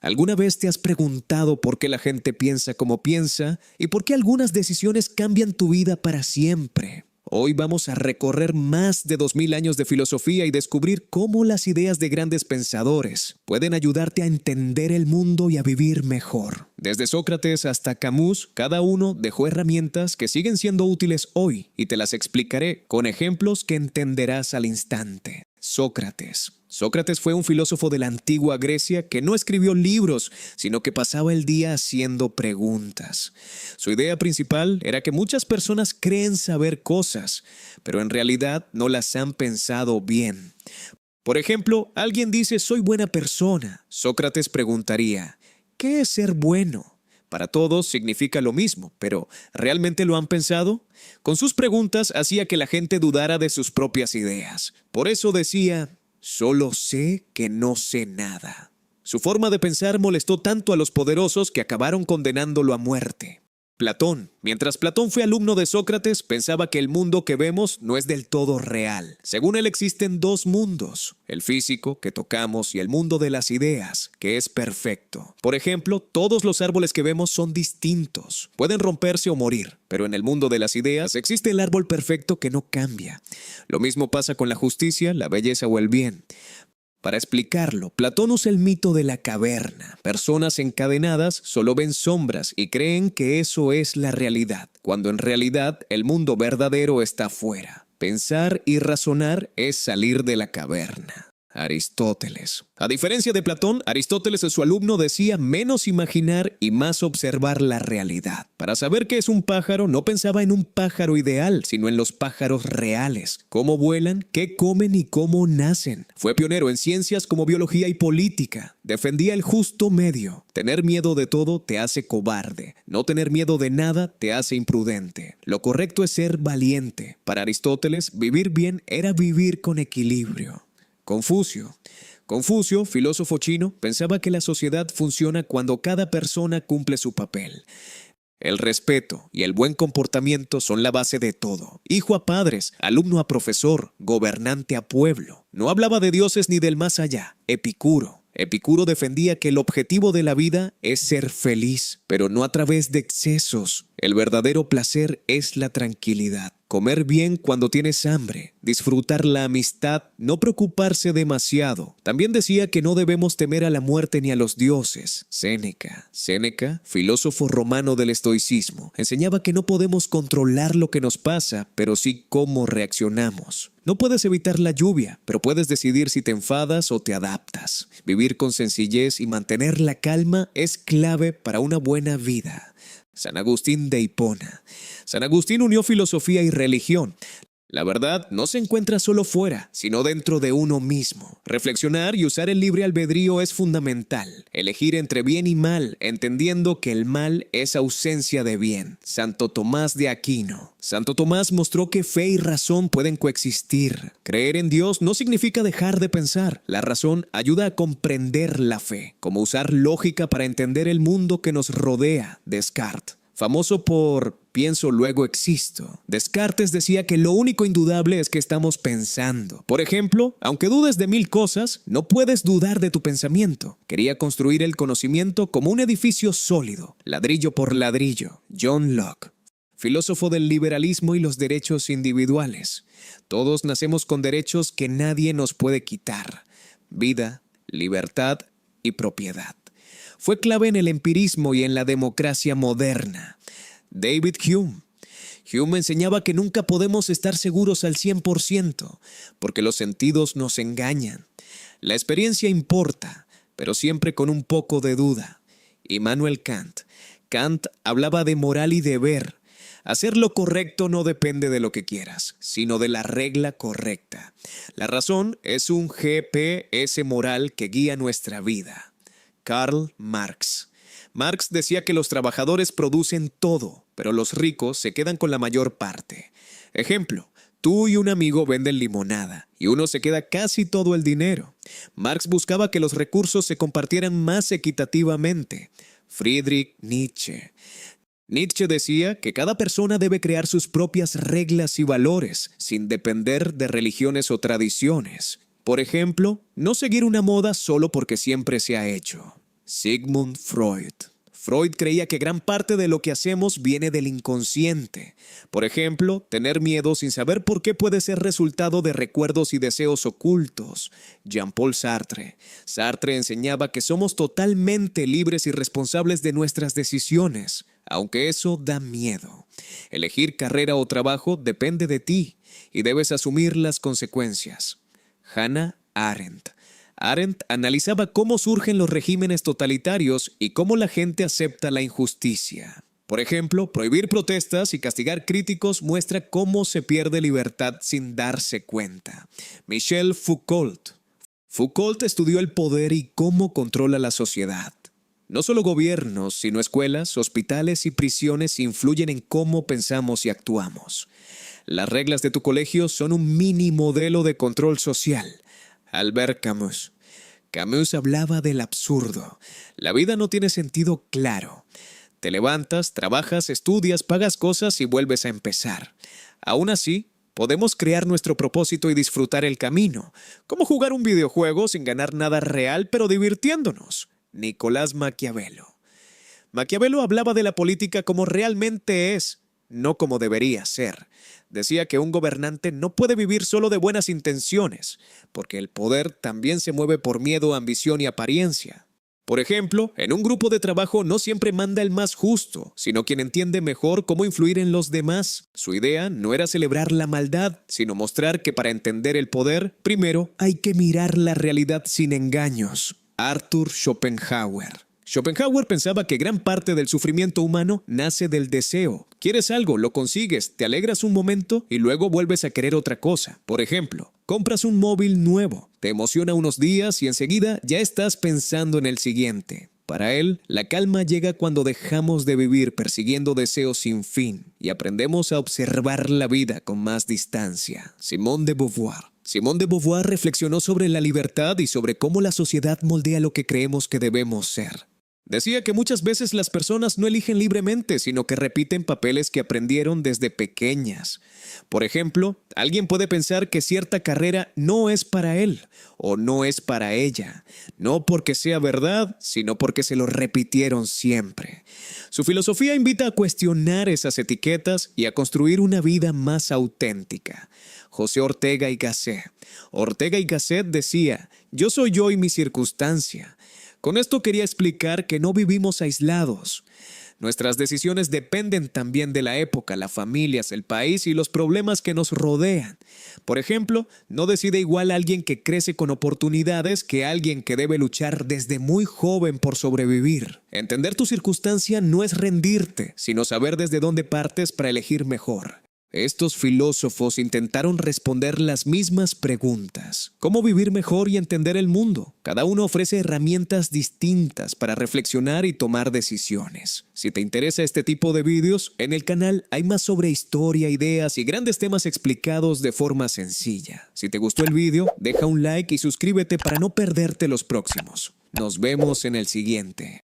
¿Alguna vez te has preguntado por qué la gente piensa como piensa y por qué algunas decisiones cambian tu vida para siempre? Hoy vamos a recorrer más de 2000 años de filosofía y descubrir cómo las ideas de grandes pensadores pueden ayudarte a entender el mundo y a vivir mejor. Desde Sócrates hasta Camus, cada uno dejó herramientas que siguen siendo útiles hoy y te las explicaré con ejemplos que entenderás al instante. Sócrates. Sócrates fue un filósofo de la antigua Grecia que no escribió libros, sino que pasaba el día haciendo preguntas. Su idea principal era que muchas personas creen saber cosas, pero en realidad no las han pensado bien. Por ejemplo, alguien dice soy buena persona. Sócrates preguntaría, ¿qué es ser bueno? Para todos significa lo mismo, pero ¿realmente lo han pensado? Con sus preguntas hacía que la gente dudara de sus propias ideas. Por eso decía, solo sé que no sé nada. Su forma de pensar molestó tanto a los poderosos que acabaron condenándolo a muerte. Platón. Mientras Platón fue alumno de Sócrates, pensaba que el mundo que vemos no es del todo real. Según él existen dos mundos, el físico, que tocamos, y el mundo de las ideas, que es perfecto. Por ejemplo, todos los árboles que vemos son distintos. Pueden romperse o morir, pero en el mundo de las ideas existe el árbol perfecto que no cambia. Lo mismo pasa con la justicia, la belleza o el bien. Para explicarlo, Platón usa el mito de la caverna. Personas encadenadas solo ven sombras y creen que eso es la realidad, cuando en realidad el mundo verdadero está afuera. Pensar y razonar es salir de la caverna. Aristóteles. A diferencia de Platón, Aristóteles, su alumno, decía menos imaginar y más observar la realidad. Para saber qué es un pájaro, no pensaba en un pájaro ideal, sino en los pájaros reales, cómo vuelan, qué comen y cómo nacen. Fue pionero en ciencias como biología y política. Defendía el justo medio. Tener miedo de todo te hace cobarde. No tener miedo de nada te hace imprudente. Lo correcto es ser valiente. Para Aristóteles, vivir bien era vivir con equilibrio. Confucio, filósofo chino, pensaba que la sociedad funciona cuando cada persona cumple su papel. El respeto y el buen comportamiento son la base de todo. Hijo a padres, alumno a profesor, gobernante a pueblo. No hablaba de dioses ni del más allá. Epicuro defendía que el objetivo de la vida es ser feliz, pero no a través de excesos. El verdadero placer es la tranquilidad. Comer bien cuando tienes hambre, disfrutar la amistad, no preocuparse demasiado. También decía que no debemos temer a la muerte ni a los dioses. Séneca, filósofo romano del estoicismo, enseñaba que no podemos controlar lo que nos pasa, pero sí cómo reaccionamos. No puedes evitar la lluvia, pero puedes decidir si te enfadas o te adaptas. Vivir con sencillez y mantener la calma es clave para una buena vida. San Agustín de Hipona. San Agustín unió filosofía y religión. La verdad no se encuentra solo fuera, sino dentro de uno mismo. Reflexionar y usar el libre albedrío es fundamental. Elegir entre bien y mal, entendiendo que el mal es ausencia de bien. Santo Tomás de Aquino. Santo Tomás mostró que fe y razón pueden coexistir. Creer en Dios no significa dejar de pensar. La razón ayuda a comprender la fe, como usar lógica para entender el mundo que nos rodea. Descartes. Famoso por pienso luego existo. Descartes decía que lo único indudable es que estamos pensando. Por ejemplo, aunque dudes de 1000 cosas, no puedes dudar de tu pensamiento. Quería construir el conocimiento como un edificio sólido, ladrillo por ladrillo. John Locke. Filósofo del liberalismo y los derechos individuales. Todos nacemos con derechos que nadie nos puede quitar. Vida, libertad y propiedad. Fue clave en el empirismo y en la democracia moderna. David Hume. Hume enseñaba que nunca podemos estar seguros al 100%, porque los sentidos nos engañan. La experiencia importa, pero siempre con un poco de duda. Immanuel Kant. Kant hablaba de moral y deber. Hacer lo correcto no depende de lo que quieras, sino de la regla correcta. La razón es un GPS moral que guía nuestra vida. Karl Marx. Marx decía que los trabajadores producen todo, pero los ricos se quedan con la mayor parte. Ejemplo, tú y un amigo venden limonada y uno se queda casi todo el dinero. Marx buscaba que los recursos se compartieran más equitativamente. Friedrich Nietzsche. Nietzsche decía que cada persona debe crear sus propias reglas y valores, sin depender de religiones o tradiciones. Por ejemplo, no seguir una moda solo porque siempre se ha hecho. Sigmund Freud. Freud creía que gran parte de lo que hacemos viene del inconsciente. Por ejemplo, tener miedo sin saber por qué puede ser resultado de recuerdos y deseos ocultos. Jean-Paul Sartre. Sartre enseñaba que somos totalmente libres y responsables de nuestras decisiones, aunque eso da miedo. Elegir carrera o trabajo depende de ti y debes asumir las consecuencias. Hannah Arendt. Arendt analizaba cómo surgen los regímenes totalitarios y cómo la gente acepta la injusticia. Por ejemplo, prohibir protestas y castigar críticos muestra cómo se pierde libertad sin darse cuenta. Michel Foucault. Foucault estudió el poder y cómo controla la sociedad. No solo gobiernos, sino escuelas, hospitales y prisiones influyen en cómo pensamos y actuamos. Las reglas de tu colegio son un mini modelo de control social. Albert Camus. Camus hablaba del absurdo. La vida no tiene sentido claro. Te levantas, trabajas, estudias, pagas cosas y vuelves a empezar. Aún así, podemos crear nuestro propósito y disfrutar el camino. Como jugar un videojuego sin ganar nada real, pero divirtiéndonos. Nicolás Maquiavelo. Maquiavelo hablaba de la política como realmente es, no como debería ser. Decía que un gobernante no puede vivir solo de buenas intenciones, porque el poder también se mueve por miedo, ambición y apariencia. Por ejemplo, en un grupo de trabajo no siempre manda el más justo, sino quien entiende mejor cómo influir en los demás. Su idea no era celebrar la maldad, sino mostrar que para entender el poder, primero hay que mirar la realidad sin engaños. Arthur Schopenhauer. Schopenhauer pensaba que gran parte del sufrimiento humano nace del deseo. Quieres algo, lo consigues, te alegras un momento y luego vuelves a querer otra cosa. Por ejemplo, compras un móvil nuevo, te emociona unos días y enseguida ya estás pensando en el siguiente. Para él, la calma llega cuando dejamos de vivir persiguiendo deseos sin fin y aprendemos a observar la vida con más distancia. Simone de Beauvoir. Simone de Beauvoir reflexionó sobre la libertad y sobre cómo la sociedad moldea lo que creemos que debemos ser. Decía que muchas veces las personas no eligen libremente, sino que repiten papeles que aprendieron desde pequeñas. Por ejemplo, alguien puede pensar que cierta carrera no es para él o no es para ella, no porque sea verdad, sino porque se lo repitieron siempre. Su filosofía invita a cuestionar esas etiquetas y a construir una vida más auténtica. José Ortega y Gasset. Ortega y Gasset decía: "Yo soy yo y mi circunstancia". Con esto quería explicar que no vivimos aislados. Nuestras decisiones dependen también de la época, las familias, el país y los problemas que nos rodean. Por ejemplo, no decide igual alguien que crece con oportunidades que alguien que debe luchar desde muy joven por sobrevivir. Entender tu circunstancia no es rendirte, sino saber desde dónde partes para elegir mejor. Estos filósofos intentaron responder las mismas preguntas. ¿Cómo vivir mejor y entender el mundo? Cada uno ofrece herramientas distintas para reflexionar y tomar decisiones. Si te interesa este tipo de vídeos, en el canal hay más sobre historia, ideas y grandes temas explicados de forma sencilla. Si te gustó el vídeo, deja un like y suscríbete para no perderte los próximos. Nos vemos en el siguiente.